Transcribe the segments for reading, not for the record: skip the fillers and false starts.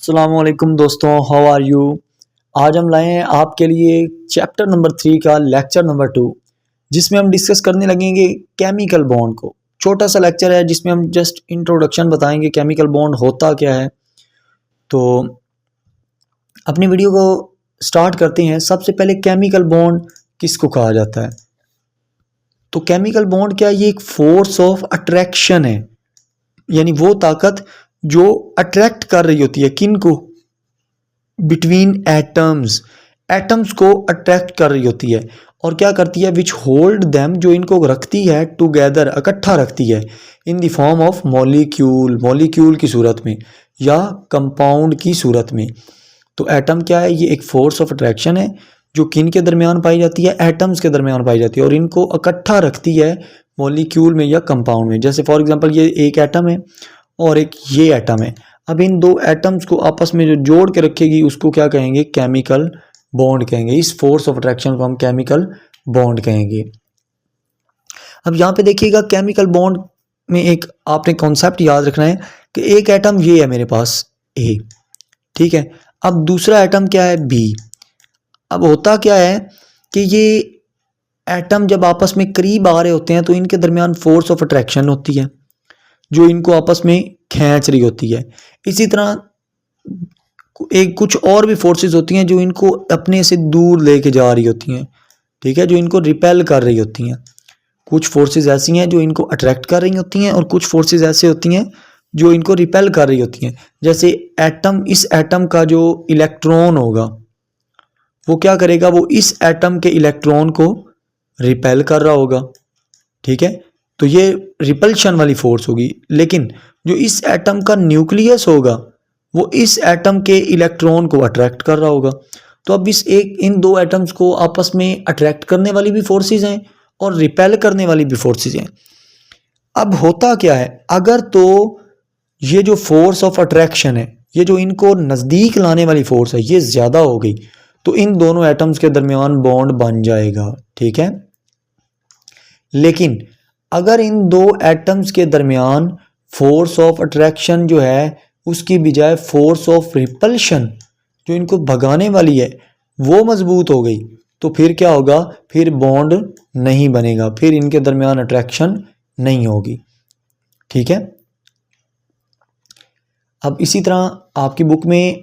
अस्सलामुअलैकुम दोस्तों, how are you. आज हम लाए हैं आपके लिए चैप्टर नंबर 3 का लेक्चर नंबर 2, जिसमें हम डिस्कस करने लगेंगे केमिकल बॉन्ड को। छोटा सा लेक्चर है जिसमें हम जस्ट इंट्रोडक्शन बताएंगे, केमिकल बॉन्ड होता क्या है। तो अपनी वीडियो को स्टार्ट करते हैं। सबसे पहले केमिकल बॉन्ड किसको कहा जाता है? तो केमिकल बॉन्ड क्या है? ये एक फोर्स ऑफ अट्रैक्शन है, यानी वो ताकत जो अट्रैक्ट कर रही होती है किन को? बिटवीन एटम्स को अट्रैक्ट कर रही होती है। और क्या करती है? विच होल्ड देम, जो इनको रखती है टुगेदर, इकट्ठा रखती है, in the form of molecule की सूरत में या कंपाउंड की सूरत में। तो एटम क्या है? ये एक फोर्स ऑफ अट्रैक्शन है जो किन के दरमियान पाई जाती है? एटम्स के दरमियान पाई जाती है, और इनको इकट्ठा रखती है मॉलिक्यूल में या कंपाउंड में। जैसे फॉर एग्जांपल ये एक एटम है और एक ये एटम है। अब इन दो एटम्स को आपस में जो जोड़ के रखेगी उसको क्या कहेंगे? केमिकल बॉन्ड कहेंगे। इस फोर्स ऑफ अट्रैक्शन को हम केमिकल बॉन्ड कहेंगे। अब यहाँ पे देखिएगा, केमिकल बॉन्ड में एक आपने कॉन्सेप्ट याद रखना है कि एक एटम ये है मेरे पास ए, ठीक है। अब दूसरा एटम क्या है? बी। अब होता क्या है कि ये एटम जब आपस में करीब आ रहे होते हैं तो इनके दरमियान फोर्स ऑफ अट्रैक्शन होती है जो इनको आपस में खींच रही होती है। इसी तरह एक कुछ और भी फोर्सेस होती हैं जो इनको अपने से दूर लेके जा रही होती हैं, ठीक है, जो इनको रिपेल कर रही होती हैं। कुछ फोर्सेस ऐसी हैं जो इनको अट्रैक्ट कर रही होती हैं और कुछ फोर्सेस ऐसे होती हैं जो इनको रिपेल कर रही होती हैं। जैसे एटम, इस एटम का जो इलेक्ट्रॉन होगा वो क्या करेगा? वो इस एटम के इलेक्ट्रॉन को रिपेल कर रहा होगा, ठीक है, तो ये रिपल्शन वाली फोर्स होगी। लेकिन जो इस एटम का न्यूक्लियस होगा वो इस एटम के इलेक्ट्रॉन को अट्रैक्ट कर रहा होगा। तो अब इन दो एटम्स को आपस में अट्रैक्ट करने वाली भी फोर्सेस हैं और रिपेल करने वाली भी फोर्सेस हैं। अब होता क्या है? अगर तो ये जो फोर्स ऑफ अट्रैक्शन है, ये जो इनको नज़दीक लाने वाली फोर्स है, ये ज़्यादा हो गई तो इन दोनों एटम्स के दरमियान बॉन्ड बन जाएगा, ठीक है। लेकिन अगर इन दो एटम्स के दरमियान फोर्स ऑफ अट्रैक्शन जो है उसकी बजाय फोर्स ऑफ रिपल्शन जो इनको भगाने वाली है वो मजबूत हो गई, तो फिर क्या होगा? फिर बॉन्ड नहीं बनेगा, फिर इनके दरमियान अट्रैक्शन नहीं होगी, ठीक है। अब इसी तरह आपकी बुक में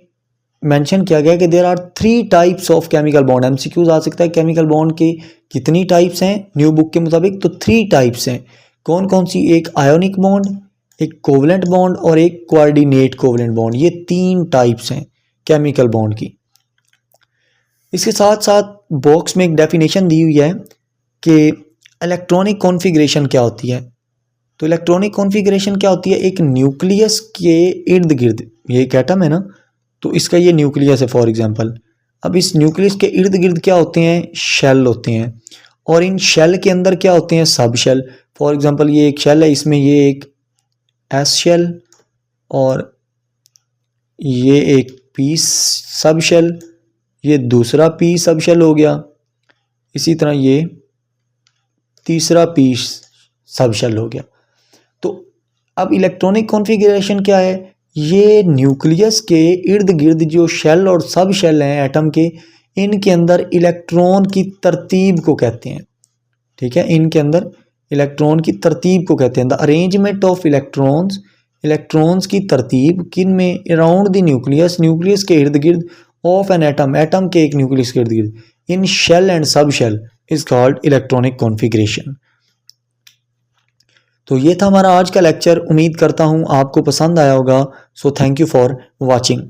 मेंशन किया गया कि there are 3 types of chemical bond. MCQs आ सकता है केमिकल बॉन्ड के कितनी टाइप्स हैं न्यू बुक के मुताबिक? तो 3 टाइप्स हैं। कौन कौन सी? एक आयोनिक बॉन्ड, एक कोवलेंट बॉन्ड और एक कोऑर्डिनेट कोवलेंट बॉन्ड। ये 3 टाइप्स हैं केमिकल बॉन्ड की। इसके साथ साथ बॉक्स में एक डेफिनेशन दी हुई है कि इलेक्ट्रॉनिक कॉन्फ़िगरेशन क्या होती है। तो इलेक्ट्रॉनिक कॉन्फ़िगरेशन क्या होती है? एक न्यूक्लियस के इर्द गिर्द, ये एक एटम है ना, तो इसका ये न्यूक्लियस है फॉर एग्जांपल। अब इस न्यूक्लियस के इर्द गिर्द क्या होते हैं? शेल होते हैं, और इन शेल के अंदर क्या होते हैं? सब शेल। फॉर एग्जांपल ये एक शेल है, इसमें ये एक एस शेल और ये एक पी सब शेल, ये दूसरा पी सब शेल हो गया, इसी तरह ये तीसरा पी सब शेल हो गया। तो अब इलेक्ट्रॉनिक कॉन्फ़िगरेशन क्या है? ये न्यूक्लियस के इर्द गिर्द जो शेल और सब शेल हैं एटम के, इनके अंदर इलेक्ट्रॉन की तरतीब को कहते हैं, ठीक है। इनके अंदर इलेक्ट्रॉन की तरतीब को कहते हैं द अरेंजमेंट ऑफ इलेक्ट्रॉन्स की तरतीब किन में? अराउंड द न्यूक्लियस के इर्द गिर्द ऑफ एन एटम के एक न्यूक्लियस के इर्द गिर्द in shell and sub shell is called electronic configuration. तो ये था हमारा आज का लेक्चर। उम्मीद करता हूँ आपको पसंद आया होगा। So thank you for watching.